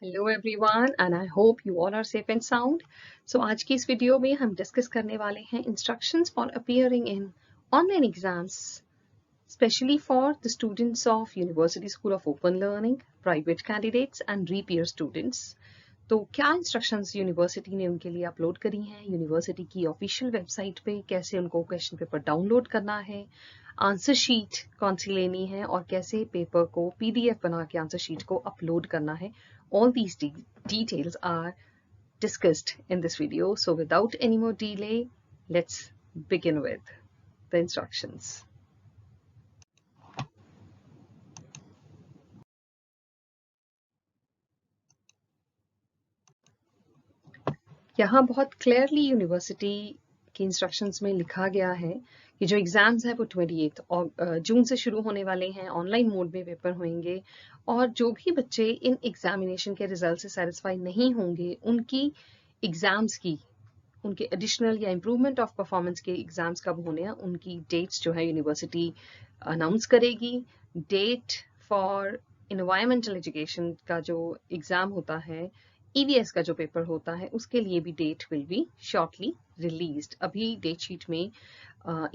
Hello everyone and I hope you all are safe and sound. So आज की इस video में हम डिस्कस करने वाले हैं instructions for appearing in online exams specially for the students of university school of open learning, private candidates and reappear students. तो क्या इंस्ट्रक्शंस यूनिवर्सिटी ने उनके लिए अपलोड करी हैं यूनिवर्सिटी की ऑफिशियल वेबसाइट पे, कैसे उनको क्वेश्चन पेपर डाउनलोड करना है, आंसर शीट कौन सी लेनी है और कैसे पेपर को पीडीएफ बना के आंसर शीट को अपलोड करना है। All these details are discussed in this video. So without any more delay, let's begin with the instructions. यहाँ बहुत क्लियरली यूनिवर्सिटी के इंस्ट्रक्शंस में लिखा गया है कि जो एग्ज़ाम्स है वो 28 जून से शुरू होने वाले हैं, ऑनलाइन मोड में पेपर होंगे और जो भी बच्चे इन एग्जामिनेशन के रिजल्ट से सेटिस्फाई नहीं होंगे उनकी एग्ज़ाम्स की उनके एडिशनल या इम्प्रूवमेंट ऑफ परफॉर्मेंस के एग्जाम्स कब होने हैं उनकी डेट्स जो है यूनिवर्सिटी अनाउंस करेगी। डेट फॉर इन्वायरमेंटल एजुकेशन का जो एग्ज़ाम होता है, ईवीएस का जो पेपर होता है, उसके लिए भी date will be shortly released. अभी डेट शीट में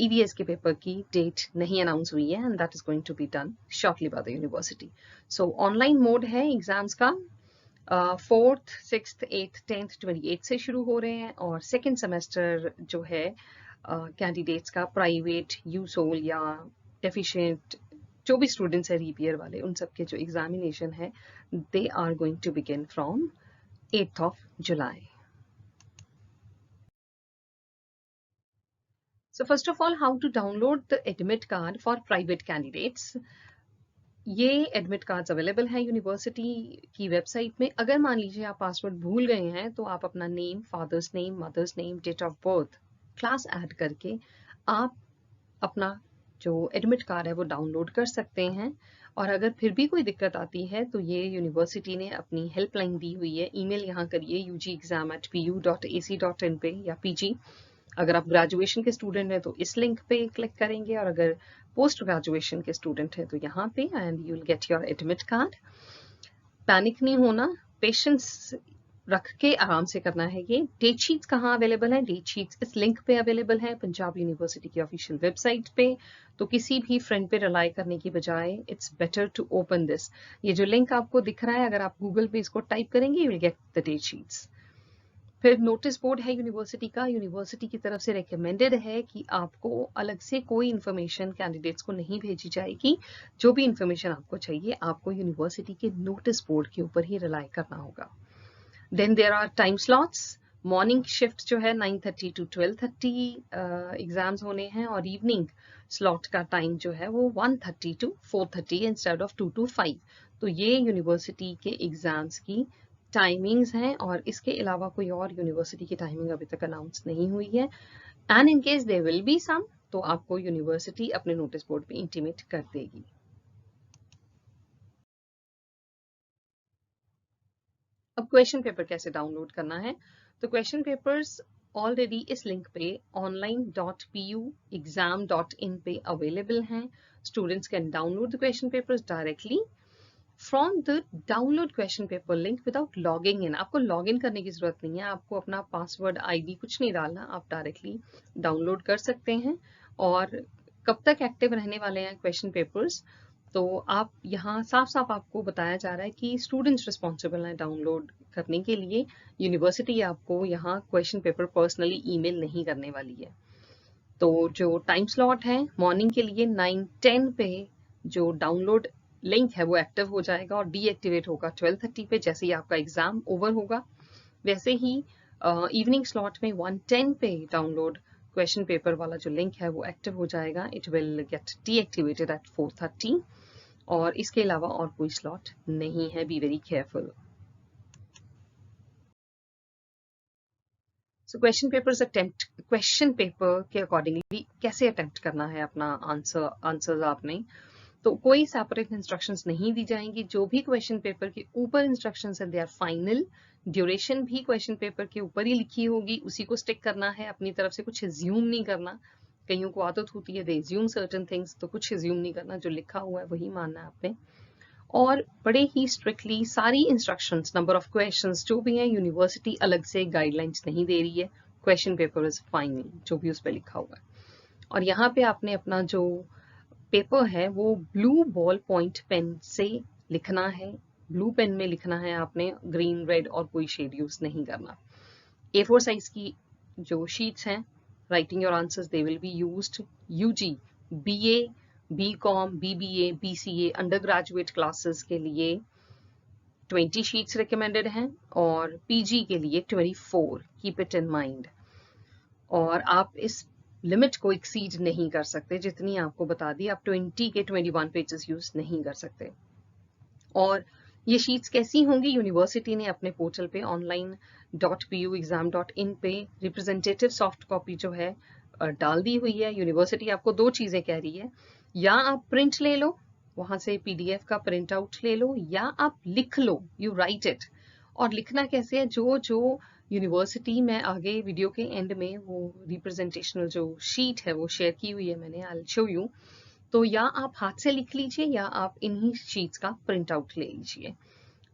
ईवीएस के पेपर की डेट नहीं अनाउंस हुई है and that is going to be done shortly by the university. So online mode है एग्जाम्स का, 4th 6th 8th 10th 28 से शुरू हो रहे हैं और सेकेंड सेमेस्टर जो है कैंडिडेट्स का प्राइवेट यूसोल या डेफिशिएंट जो भी स्टूडेंट्स है रीपियर वाले, उन सबके जो एग्जामिनेशन है they are going to begin from 8th of July. So first of all, how to download the admit card for private candidates. ये एडमिट कार्ड्स अवेलेबल हैं यूनिवर्सिटी की वेबसाइट में। अगर मान लीजिए आप पासवर्ड भूल गए हैं तो आप अपना name, father's name, mother's name, date of birth, class add करके आप अपना जो एडमिट कार्ड है वो डाउनलोड कर सकते हैं। और अगर फिर भी कोई दिक्कत आती है तो ये यूनिवर्सिटी ने अपनी हेल्पलाइन दी हुई है, ईमेल यहाँ करिए ugexam@pu.ac.in पे या पीजी। अगर आप ग्रेजुएशन के स्टूडेंट हैं तो इस लिंक पे क्लिक करेंगे और अगर पोस्ट ग्रेजुएशन के स्टूडेंट हैं तो यहाँ पे and you will get your admit card. Panic नहीं होना, पेशेंस रख के आराम से करना है। ये डेट शीट्स कहाँ अवेलेबल है? डेट शीट्स इस लिंक पे अवेलेबल है पंजाब यूनिवर्सिटी की ऑफिशियल वेबसाइट पे। तो किसी भी फ्रेंड पे रिलाई करने की बजाय it's better to open this. ये जो लिंक आपको दिख रहा है, अगर आप गूगल पे इसको टाइप करेंगे you will get the date sheets. फिर नोटिस बोर्ड है यूनिवर्सिटी का, यूनिवर्सिटी की तरफ से रिकमेंडेड है कि आपको अलग से कोई इन्फॉर्मेशन कैंडिडेट्स को नहीं भेजी जाएगी। जो भी इन्फॉर्मेशन आपको चाहिए आपको यूनिवर्सिटी के नोटिस बोर्ड के ऊपर ही रिलाई करना होगा। Then there are time slots. Morning shift जो है 9:30 to 12:30 एग्जाम्स होने हैं और इवनिंग स्लॉट का टाइम जो है वो 1:30 to 4:30 इंस्टेड ऑफ 2 to 5। तो ये यूनिवर्सिटी के एग्जाम्स की टाइमिंग्स हैं और इसके अलावा कोई और यूनिवर्सिटी की टाइमिंग अभी तक अनाउंस नहीं हुई है। And in case there will be some तो आपको यूनिवर्सिटी अपने नोटिस बोर्ड पे इंटीमेट कर देगी। अब क्वेश्चन पेपर कैसे डाउनलोड करना है? तो क्वेश्चन पेपर्स ऑलरेडी इस लिंक पे online.puexam.in पे अवेलेबल हैं। Students can download the question papers directly from the download question paper link without logging in. आपको लॉग इन करने की जरूरत नहीं है, आपको अपना पासवर्ड, आईडी कुछ नहीं डालना, आप डायरेक्टली डाउनलोड कर सकते हैं। और कब तक एक्टिव रहने वाले हैं क्वेश्चन पेपर्स, तो आप यहाँ साफ साफ आपको बताया जा रहा है कि स्टूडेंट्स रिस्पॉन्सिबल हैं डाउनलोड करने के लिए। यूनिवर्सिटी आपको यहाँ क्वेश्चन पेपर पर्सनली ईमेल नहीं करने वाली है। तो जो टाइम स्लॉट है मॉर्निंग के लिए 9:10 पे जो डाउनलोड लिंक है वो एक्टिव हो जाएगा और डीएक्टिवेट होगा 12:30 पे, जैसे ही आपका एग्जाम ओवर होगा। वैसे ही इवनिंग स्लॉट में 1:10 पे डाउनलोड क्वेश्चन पेपर वाला जो लिंक है वो एक्टिव हो जाएगा। It will get deactivated at 4:30 और इसके अलावा और कोई स्लॉट नहीं है। Be very careful. So question paper के अकॉर्डिंगली कैसे अटेम्प्ट करना है अपना आंसर्स आपने, तो कोई सेपरेट इंस्ट्रक्शंस नहीं दी जाएंगी। जो भी क्वेश्चन पेपर के ऊपर इंस्ट्रक्शंस है दे आर फाइनल। ड्यूरेशन भी क्वेश्चन पेपर के ऊपर ही लिखी होगी, उसी को स्टिक करना है, अपनी तरफ से कुछ एज्यूम नहीं करना। कईयों को आदत होती है दे एज्यूम सर्टेन थिंग्स, तो कुछ एज्यूम नहीं करना, जो लिखा हुआ है वही मानना है आपने। और बड़े ही स्ट्रिक्टली सारी इंस्ट्रक्शंस, नंबर ऑफ क्वेश्चंस जो भी हैं, यूनिवर्सिटी अलग से गाइडलाइंस नहीं दे रही है। क्वेश्चन पेपर इज फाइनल, जो भी उस पर लिखा हुआ है। और यहाँ पे आपने अपना जो पेपर है वो ब्लू बॉल पॉइंट पेन से लिखना है। ब्लू पेन में लिखना है आपने, ग्रीन, रेड और कोई शेड यूज नहीं करना। A4 साइज की जो शीट्स हैं, writing your answers they will be used. UG, BA, BCom, BBA, BCA undergraduate classes के लिए 20 शीट्स रिकमेंडेड हैं और पीजी के लिए 24। Keep it in mind. और आप इस लिमिट को एक्सीड नहीं कर सकते, जितनी आपको बता दी। आप 20 के 21 पेजेस यूज नहीं कर सकते। और ये शीट्स कैसी होंगी? यूनिवर्सिटी ने अपने पोर्टल पे online.puexam.in पे रिप्रेजेंटेटिव सॉफ्ट कॉपी जो है डाल दी हुई है। यूनिवर्सिटी आपको दो चीजें कह रही है, या आप प्रिंट ले लो, वहां से पीडीएफ का प्रिंट आउट ले लो, या आप लिख लो, यू राइट इट। और लिखना कैसे है? जो जो यूनिवर्सिटी में आगे वीडियो के एंड में वो रिप्रेजेंटेशनल जो शीट है वो शेयर की हुई है मैंने, आई विल शो यू। तो या आप हाथ से लिख लीजिए या आप इन्हीं शीट्स का प्रिंट आउट ले लीजिए।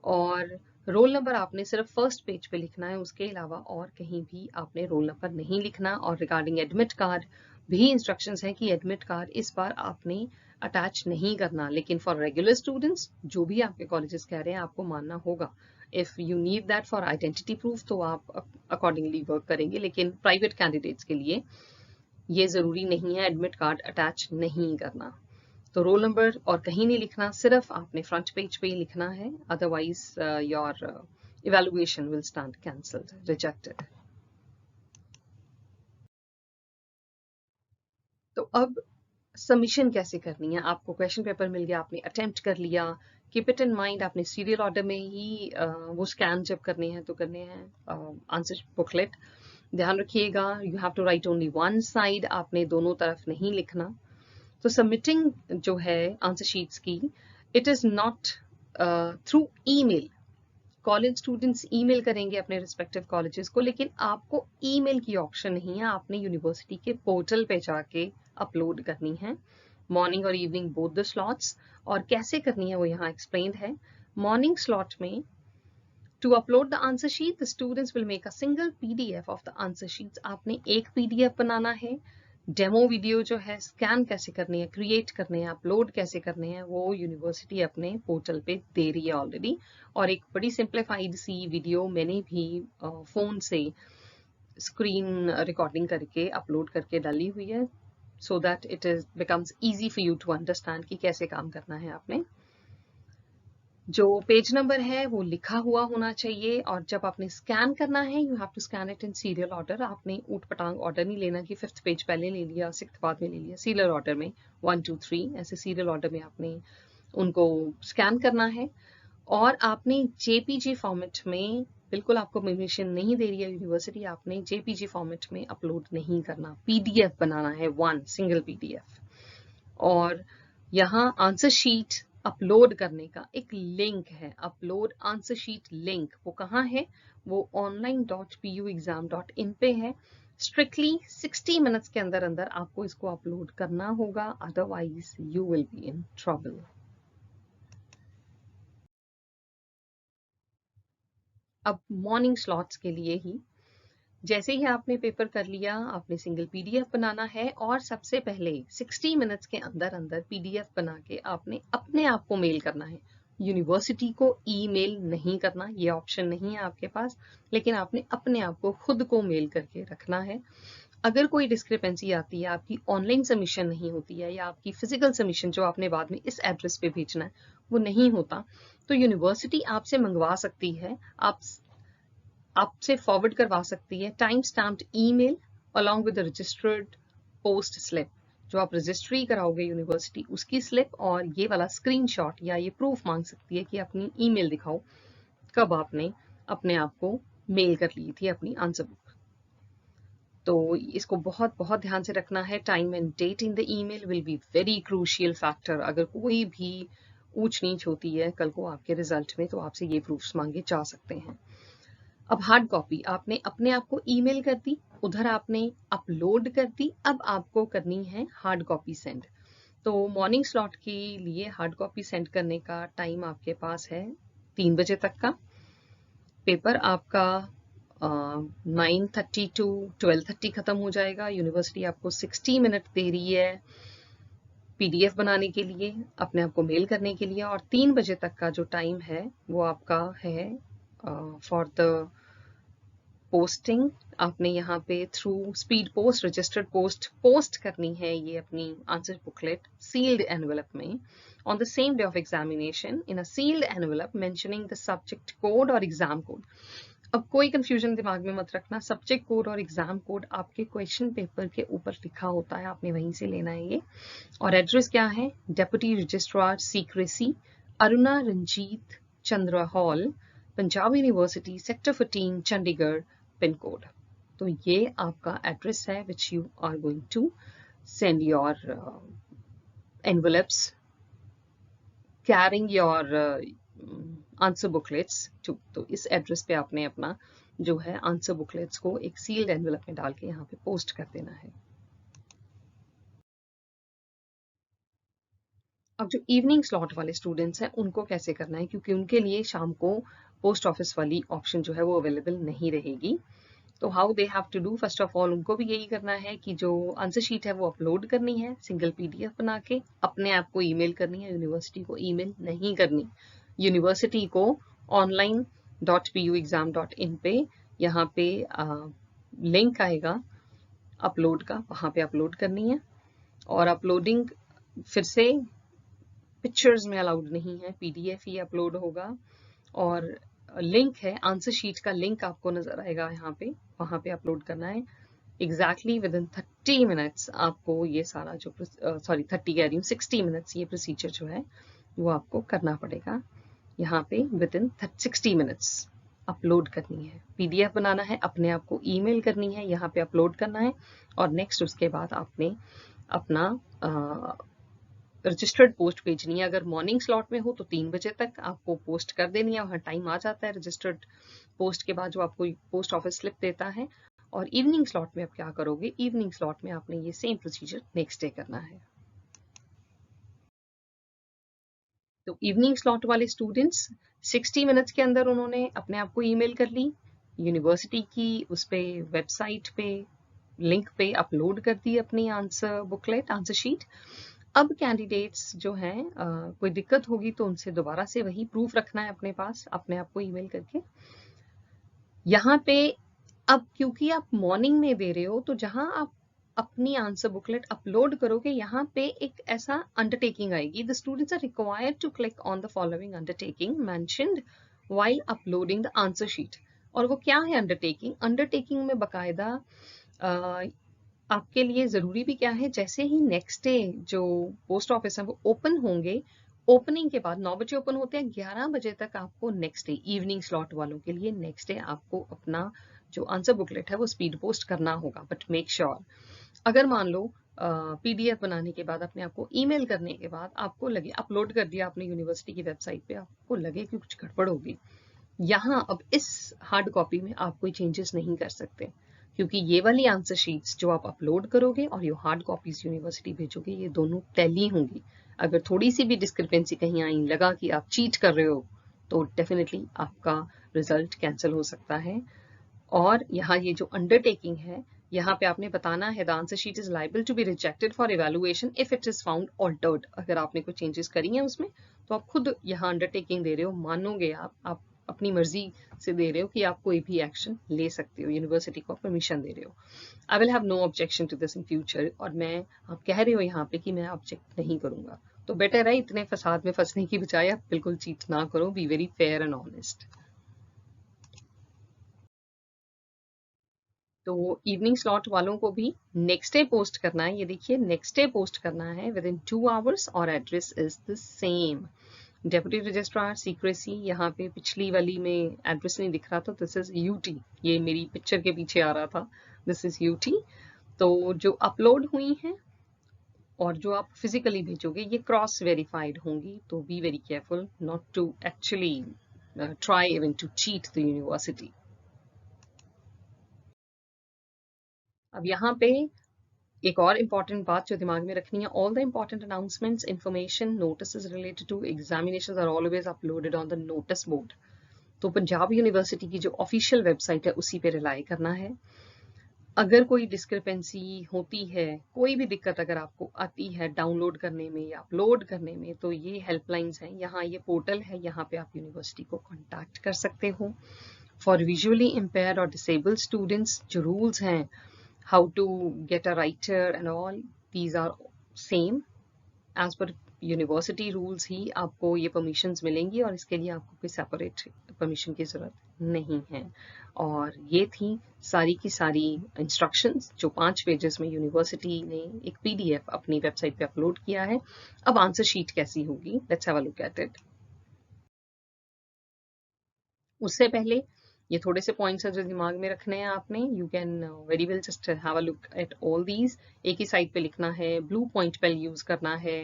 और रोल नंबर आपने सिर्फ फर्स्ट पेज पे लिखना है, उसके अलावा और कहीं भी आपने रोल नंबर नहीं लिखना। और रिगार्डिंग एडमिट कार्ड भी इंस्ट्रक्शंस हैं कि एडमिट कार्ड इस बार आपने अटैच नहीं करना। लेकिन फॉर रेगुलर स्टूडेंट्स, जो भी आपके कॉलेजेस कह रहे हैं, आपको मानना होगा। If you need that for identity proof तो आप अकॉर्डिंगली वर्क करेंगे। लेकिन प्राइवेट कैंडिडेट्स के लिए ये जरूरी नहीं है, एडमिट कार्ड अटैच नहीं करना। तो रोल नंबर और कहीं नहीं लिखना, सिर्फ आपने फ्रंट पेज पे ही लिखना है। Otherwise your evaluation will stand cancelled, rejected. तो अब सबमिशन कैसे करनी है? आपको क्वेश्चन पेपर मिल गया, आपने अटेम्प्ट कर लिया। कीप इट इन माइंड, आपने सीरियल ऑर्डर में ही वो स्कैन जब करने हैं तो करने हैं आंसर बुकलेट। ध्यान रखिएगा, you have to write only one side, आपने दोनों तरफ नहीं लिखना। तो सबमिटिंग जो है आंसर शीट्स की, it is not through email. College students email करेंगे अपने रिस्पेक्टिव कॉलेजेस को, लेकिन आपको ईमेल की ऑप्शन नहीं है। आपने यूनिवर्सिटी के पोर्टल पे जाके अपलोड करनी है, मॉर्निंग और इवनिंग बोथ द स्लॉट्स। और कैसे करनी है वो यहाँ एक्सप्लेन्ड है। मॉर्निंग स्लॉट में to upload the answer sheet the students will make a single PDF of the answer sheets. आपने एक पीडीएफ बनाना है। डेमो वीडियो जो है स्कैन कैसे करनी है, क्रिएट करने हैं, अपलोड कैसे करने हैं, वो यूनिवर्सिटी अपने पोर्टल पे दे रही है ऑलरेडी। और एक बड़ी सिंप्लीफाइड सी वीडियो मैंने भी फोन से स्क्रीन रिकॉर्डिंग करके अपलोड करके डाली हुई है, so that it is becomes easy for you to understand कि कैसे काम करना है आपने। जो पेज नंबर है वो लिखा हुआ होना चाहिए। और जब आपने स्कैन करना है, you have to scan it in serial order. आपने ऊट पटांग ऑर्डर नहीं लेना कि 5th पेज पहले ले लिया, 6th बाद में ले लिया। सीरियल ऑर्डर में 1 2 3 ऐसे सीरियल ऑर्डर में आपने उनको स्कैन करना है। और आपने जेपीजी फॉर्मेट में, बिल्कुल आपको परमिशन नहीं दे रही है यूनिवर्सिटी, आपने जेपीजी फॉर्मेट में अपलोड नहीं करना, पीडीएफ बनाना है, वन सिंगल पीडीएफ। और यहाँ आंसर शीट अपलोड करने का एक लिंक है, अपलोड आंसर शीट लिंक। वो कहाँ है? वो online.puexam.in पे है। स्ट्रिक्टली 60 मिनट्स के अंदर अंदर आपको इसको अपलोड करना होगा, otherwise you will be in trouble. अब मॉर्निंग स्लॉट्स के लिए ही, जैसे ही आपने पेपर कर लिया, आपने सिंगल पीडीएफ बनाना है। और सबसे पहले 60 मिनट्स के अंदर अंदर पीडीएफ बना के आपने अपने आप को मेल करना है। यूनिवर्सिटी को ईमेल नहीं करना, ये ऑप्शन नहीं है आपके पास, लेकिन आपने अपने आप को खुद को मेल करके रखना है। अगर कोई डिस्क्रिपेंसी आती है, आपकी ऑनलाइन सबमिशन नहीं होती है, या आपकी फिजिकल सबमिशन जो आपने बाद में इस एड्रेस पे भेजना है वो नहीं होता, तो यूनिवर्सिटी आपसे मंगवा सकती है, आपसे फॉरवर्ड करवा सकती है time stamped email along with registered post slip. जो आप रजिस्ट्री कराओगे यूनिवर्सिटी, उसकी स्लिप और ये वाला स्क्रीनशॉट या ये प्रूफ मांग सकती है कि अपनी ईमेल दिखाओ कब आपने अपने आप को मेल कर ली थी अपनी आंसर बुक। तो इसको बहुत बहुत ध्यान से रखना है। Time and date in the email will be very crucial factor. अगर कोई भी ऊंच नीच होती है कल को आपके रिजल्ट में, तो आपसे ये प्रूफ्स मांगे जा सकते हैं। अब हार्ड कॉपी आपने अपने आप को ईमेल कर दी, उधर आपने अपलोड कर दी, अब आपको करनी है हार्ड कॉपी सेंड। तो मॉर्निंग स्लॉट के लिए हार्ड कॉपी सेंड करने का टाइम आपके पास है 3 बजे तक का। पेपर आपका 9:30 टू 12:30 खत्म हो जाएगा। यूनिवर्सिटी आपको 60 मिनट दे रही है PDF बनाने के लिए, अपने आप को मेल करने के लिए, और 3 बजे तक का जो टाइम है वो आपका है फॉर द पोस्टिंग। आपने यहाँ पे through speed post, registered post करनी है ये अपनी आंसर बुकलेट सील्ड एनवेलप में on the same day of examination in a sealed envelope mentioning the subject code और एग्जाम कोड। अब कोई कंफ्यूजन दिमाग में मत रखना, सब्जेक्ट कोड और एग्जाम कोड आपके क्वेश्चन पेपर के ऊपर लिखा होता है, आपने वहीं से लेना है ये। और एड्रेस क्या है? Deputy registrar secrecy, Aruna Ranjit Chandra hall, Punjab university, sector 14, Chandigarh, pin code. तो ये आपका एड्रेस है which you are going to send your envelopes carrying your answer booklets to. तो इस एड्रेस पे आपने अपना जो है आंसर बुकलेट्स को एक सील्ड एनवेलप में डाल के यहाँ पे पोस्ट कर देना है। अब जो इवनिंग स्लॉट वाले स्टूडेंट्स हैं उनको कैसे करना है, क्योंकि उनके लिए शाम को पोस्ट ऑफिस वाली ऑप्शन जो है वो अवेलेबल नहीं रहेगी। तो how they have to do, first of all उनको भी यही करना है कि जो आंसर शीट है वो अपलोड करनी है सिंगल PDF बना के, अपने आप को ईमेल करनी है, यूनिवर्सिटी को ईमेल नहीं करनी। यूनिवर्सिटी को online.puexam.in पे यहाँ पे लिंक आएगा अपलोड का, वहाँ पे अपलोड करनी है। और अपलोडिंग फिर से पिक्चर्स में अलाउड नहीं है, PDF ही अपलोड होगा। और लिंक है, आंसर शीट का लिंक आपको नजर आएगा यहाँ पे, वहाँ पे अपलोड करना है। एग्जैक्टली विदिन 30 मिनट्स आपको ये सारा जो 30 कह रही हूँ 60 मिनट्स ये प्रोसीजर जो है वो आपको करना पड़ेगा। यहाँ पे विदिन 60 मिनट्स अपलोड करनी है, PDF बनाना है, अपने आप को ईमेल करनी है, यहाँ पे अपलोड करना है। और नेक्स्ट उसके बाद आपने अपना रजिस्टर्ड पोस्ट भेजनी है। अगर मॉर्निंग स्लॉट में हो तो 3 बजे तक आपको पोस्ट कर देनी है, वहाँ टाइम आ जाता है रजिस्टर्ड पोस्ट के बाद जो आपको पोस्ट ऑफिस स्लिप देता है। और इवनिंग स्लॉट में आप क्या करोगे, इवनिंग स्लॉट में आपने ये सेम प्रोसीजर नेक्स्ट डे करना है। तो इवनिंग स्लॉट वाले स्टूडेंट्स 60 मिनट्स के अंदर उन्होंने अपने आप को ईमेल कर ली, यूनिवर्सिटी की उस पे वेबसाइट पे लिंक पे अपलोड कर दी अपनी आंसर बुकलेट, आंसर शीट। अब कैंडिडेट्स जो हैं कोई दिक्कत होगी तो उनसे दोबारा से वही प्रूफ रखना है अपने पास, अपने आप को ईमेल करके। यहाँ पे अब क्योंकि आप मॉर्निंग में दे रहे हो तो जहां आप अपनी आंसर बुकलेट अपलोड करोगे यहाँ पे एक ऐसा अंडरटेकिंग आएगी, the students are required to click on the following undertaking mentioned while uploading the answer sheet. और वो क्या है अंडरटेकिंग? अंडरटेकिंग में बकायदा आपके लिए जरूरी भी क्या है, जैसे ही नेक्स्ट डे जो पोस्ट ऑफिस है वो ओपन होंगे, ओपनिंग के बाद 9 बजे ओपन होते हैं, 11 बजे तक आपको नेक्स्ट डे इवनिंग स्लॉट वालों के लिए नेक्स्ट डे आपको अपना जो आंसर बुकलेट है वो स्पीड पोस्ट करना होगा। बट मेक श्योर अगर मान लो PDF बनाने के बाद अपने आप को ईमेल करने के बाद आपको लगे, अपलोड कर दिया आपने यूनिवर्सिटी की वेबसाइट पे, आपको लगे कि कुछ गड़बड़ होगी, यहाँ अब इस हार्ड कॉपी में आप कोई चेंजेस नहीं कर सकते, क्योंकि ये वाली आंसर शीट्स जो आप अपलोड करोगे और ये हार्ड कॉपीज यूनिवर्सिटी भेजोगे ये दोनों टैली होंगी। अगर थोड़ी सी भी डिस्क्रिपेंसी कहीं आई, लगा कि आप चीट कर रहे हो, तो डेफिनेटली आपका रिजल्ट कैंसिल हो सकता है। और यहाँ ये जो अंडरटेकिंग है, यहाँ पे आपने बताना है the answer sheet is liable to be rejected for evaluation if it is found altered. अगर आपने कोई चेंजेस करी हैं उसमें तो आप खुद यहाँ अंडरटेकिंग दे रहे हो, मानोगे आप अपनी मर्जी से दे रहे हो कि आप कोई भी एक्शन ले सकते हो, यूनिवर्सिटी को परमिशन दे रहे हो। I will have no objection to this in future. और मैं आप कह रहे हो यहाँ पे कि मैं ऑब्जेक्ट नहीं करूंगा, तो बेटर है इतने फसाद में फंसने की बजाय आप बिल्कुल चीट ना करो, be very fair and honest. तो इवनिंग स्लॉट वालों को भी नेक्स्ट डे पोस्ट करना है, ये देखिए नेक्स्ट डे पोस्ट करना है विद इन 2 आवर्स और address is the same. Deputy registrar secrecy, यहाँ पे पिछली वाली में एड्रेस नहीं दिख रहा था, दिस इज UT, ये मेरी पिक्चर के पीछे आ रहा था, दिस इज UT। तो जो अपलोड हुई हैं और जो आप फिजिकली भेजोगे ये क्रॉस वेरीफाइड होंगी, तो be very careful not to actually try even to cheat the university. अब यहाँ पे एक और इम्पॉर्टेंट बात जो दिमाग में रखनी है, all the important announcements, information, notice related to examinations are always uploaded on the notice board. तो पंजाब यूनिवर्सिटी की जो ऑफिशियल वेबसाइट है उसी पे रिलाई करना है। अगर कोई डिस्क्रिपेंसी होती है, कोई भी दिक्कत अगर आपको आती है डाउनलोड करने में या अपलोड करने में, तो ये हेल्पलाइंस हैं, यहाँ ये पोर्टल है, यहाँ पे आप यूनिवर्सिटी को कॉन्टैक्ट कर सकते हो। फॉर विजुअली इम्पेयर्ड और डिसेबल्ड स्टूडेंट्स जो रूल्स हैं, how to get a writer and all, these are same as per university rules ही आपको ये परमिशंस मिलेंगी और इसके लिए आपको कोई सेपरेट परमिशन की ज़रूरत नहीं है। और ये थी सारी की सारी इंस्ट्रक्शंस जो 5 पेजेस में यूनिवर्सिटी ने एक PDF अपनी वेबसाइट पे अपलोड किया है। अब आंसर शीट कैसी होगी, let's have a look at it. उससे पहले ये थोड़े से पॉइंट्स हैं जो दिमाग में रखने हैं आपने। You can very well just have a look at all these. एक ही साइड पे लिखना है, ब्लू पॉइंट पेन यूज करना है,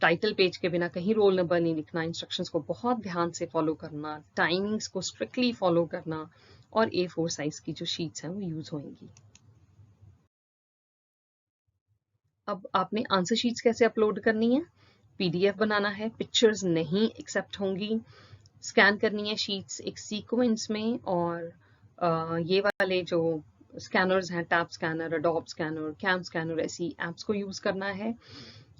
टाइटल पेज के बिना कहीं रोल नंबर नहीं लिखना, इंस्ट्रक्शंस को बहुत ध्यान से फॉलो करना, टाइमिंग्स को स्ट्रिक्टली फॉलो करना, और A4 साइज की जो शीट्स हैं वो यूज होंगी। अब आपने आंसर शीट्स कैसे अपलोड करनी है, PDF बनाना है, पिक्चर्स नहीं एक्सेप्ट होंगी, स्कैन करनी है शीट्स एक सीक्वेंस में, और ये वाले जो स्कैनर्स हैं, tab scanner, Adobe scanner, cam scanner, ऐसी एप्स को यूज करना है।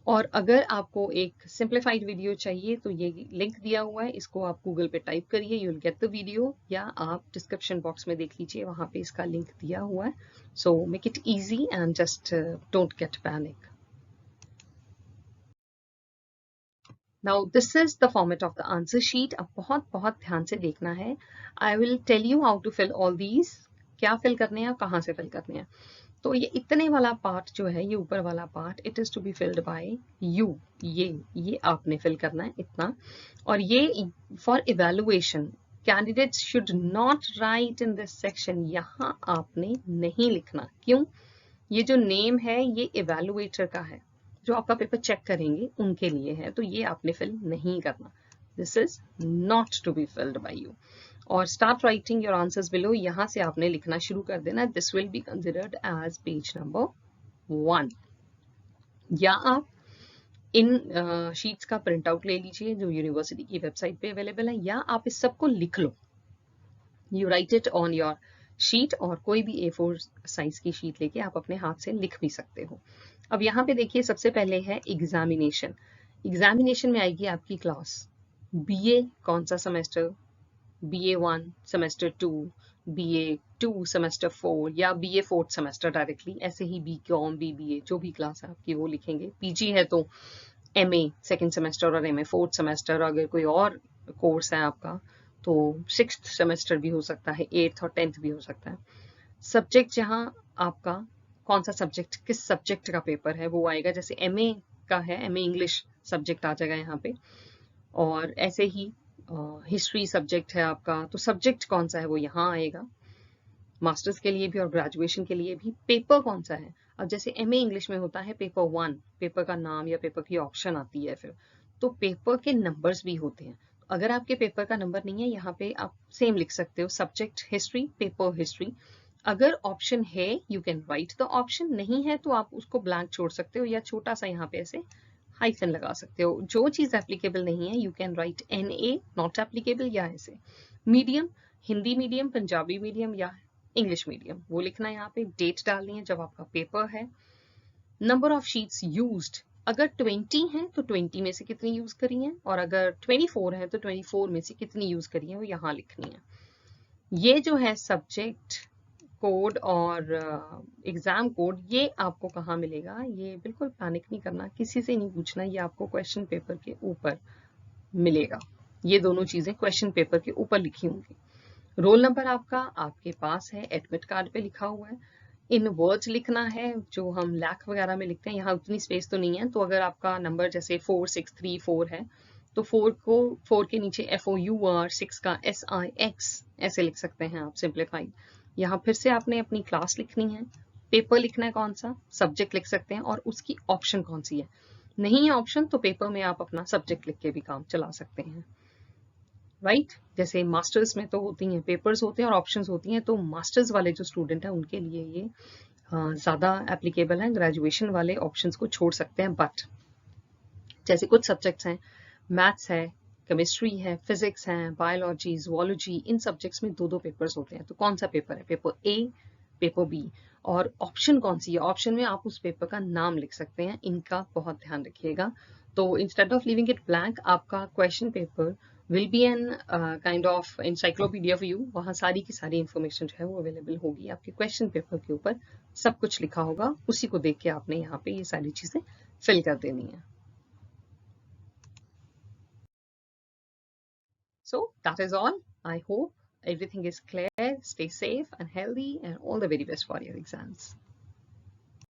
और अगर आपको एक सिंप्लीफाइड वीडियो चाहिए तो ये लिंक दिया हुआ है, इसको आप गूगल पे टाइप करिए, you will get the video, या आप डिस्क्रिप्शन बॉक्स में देख लीजिए, वहां पे इसका लिंक दिया हुआ है। So make it easy and just don't get panic. Now this is the format of the answer sheet. अब बहुत बहुत ध्यान से देखना है। I will tell you how to fill all these, क्या फिल करने हैं, कहाँ से फिल करने हैं। तो ये इतने वाला पार्ट जो है, ये ऊपर वाला part, it is to be filled by you. ये आपने फिल करना है इतना। और ये for evaluation, candidates should not write in this section, यहाँ आपने नहीं लिखना। क्यों? ये जो नेम है ये इवेलुएटर का है, जो आपका पेपर चेक करेंगे उनके लिए है, तो ये आपने फिल नहीं करना। This is not to be filled by you. और start writing your answers below, यहाँ से आपने लिखना शुरू कर देना। This will be considered as page number 1। या आप इन शीट्स का प्रिंट आउट ले लीजिए जो यूनिवर्सिटी की वेबसाइट पे अवेलेबल है, या आप इस सबको लिख लो, you write it on your sheet, और कोई भी A4 साइज की शीट लेके आप अपने हाथ से लिख भी सकते हो। अब यहाँ पे देखिए, सबसे पहले है एग्जामिनेशन। एग्जामिनेशन में आएगी आपकी क्लास, BA कौन सा semester, BA1 semester 2, BA2 semester 4, या BA 4th सेमेस्टर डायरेक्टली, ऐसे ही BCom, BBA जो भी क्लास है आपकी वो लिखेंगे। PG है तो MA सेकेंड सेमेस्टर और MA 4th सेमेस्टर। अगर कोई और कोर्स है आपका तो 6th सेमेस्टर भी हो सकता है, 8th और 10th भी हो सकता है। सब्जेक्ट जहाँ आपका कौन सा सब्जेक्ट, किस सब्जेक्ट का पेपर है वो आएगा। जैसे MA का है, MA इंग्लिश सब्जेक्ट आ जाएगा यहाँ पे, और ऐसे ही हिस्ट्री सब्जेक्ट है आपका, तो सब्जेक्ट कौन सा है वो यहाँ आएगा। मास्टर्स के लिए भी और ग्रेजुएशन के लिए भी पेपर कौन सा है। अब जैसे MA इंग्लिश में होता है पेपर 1, पेपर का नाम या पेपर की ऑप्शन आती है, फिर तो पेपर के नंबर्स भी होते हैं। अगर आपके पेपर का नंबर नहीं है, यहाँ पे आप सेम लिख सकते हो, सब्जेक्ट हिस्ट्री, पेपर हिस्ट्री। अगर ऑप्शन है you can write the option, नहीं है तो आप उसको ब्लैंक छोड़ सकते हो, या छोटा सा यहाँ पे ऐसे हाइफन लगा सकते हो। जो चीज एप्लीकेबल नहीं है you can write NA not applicable, या ऐसे। Medium, Hindi medium, Punjabi medium या इंग्लिश मीडियम, वो लिखना है यहाँ पे। डेट डालनी है जब आपका पेपर है। नंबर ऑफ शीट्स यूज्ड, अगर 20 है तो 20 में से कितनी यूज करी है, और अगर 24 है तो 24 में से कितनी यूज करी है वो यहाँ लिखनी है। ये जो है सब्जेक्ट कोड और एग्जाम कोड, ये आपको कहाँ मिलेगा, ये बिल्कुल पैनिक नहीं करना, किसी से नहीं पूछना, ये आपको क्वेश्चन पेपर के ऊपर मिलेगा। ये दोनों चीजें क्वेश्चन पेपर के ऊपर लिखी होंगी। रोल नंबर आपका आपके पास है, एडमिट कार्ड पे लिखा हुआ है। इन वर्ड्स लिखना है जो हम लैक वगैरह में लिखते हैं, यहाँ उतनी स्पेस तो नहीं है, तो अगर आपका नंबर जैसे 4634 है तो 4 को 4 के नीचे FOUR, 6 का SIX ऐसे लिख सकते हैं आप, सिंप्लीफाइड। यहाँ फिर से आपने अपनी क्लास लिखनी है, पेपर लिखना है कौन सा, सब्जेक्ट लिख सकते हैं, और उसकी ऑप्शन कौन सी है। नहीं है ऑप्शन तो पेपर में आप अपना सब्जेक्ट लिख के भी काम चला सकते हैं, राइट। जैसे मास्टर्स में तो होती हैं पेपर्स होते हैं और ऑप्शंस होती हैं, तो मास्टर्स वाले जो स्टूडेंट हैं उनके लिए ये ज़्यादा एप्लीकेबल हैं, ग्रेजुएशन वाले ऑप्शंस को छोड़ सकते हैं, बट जैसे कुछ सब्जेक्ट्स हैं, मैथ्स है, केमिस्ट्री है, फिजिक्स है, बायोलॉजी, जुओलॉजी, इन सब्जेक्ट्स में 2-2 पेपर्स होते हैं। तो कौन सा पेपर है? पेपर ए, पेपर बी, और ऑप्शन कौन सी है? ऑप्शन में आप उस पेपर का नाम लिख सकते हैं, इनका बहुत ध्यान रखिएगा। तो instead of leaving it blank, आपका question paper will be an kind of encyclopedia for you. वहाँ सारी की सारी इंफॉर्मेशन जो है वो अवेलेबल होगी आपके क्वेश्चन पेपर के ऊपर, सब कुछ लिखा होगा, उसी को देख के आपने यहाँ पे ये सारी चीज़ें फिल कर देनी है। So that is all. I hope everything is clear. Stay safe and healthy, and all the very best for your exams.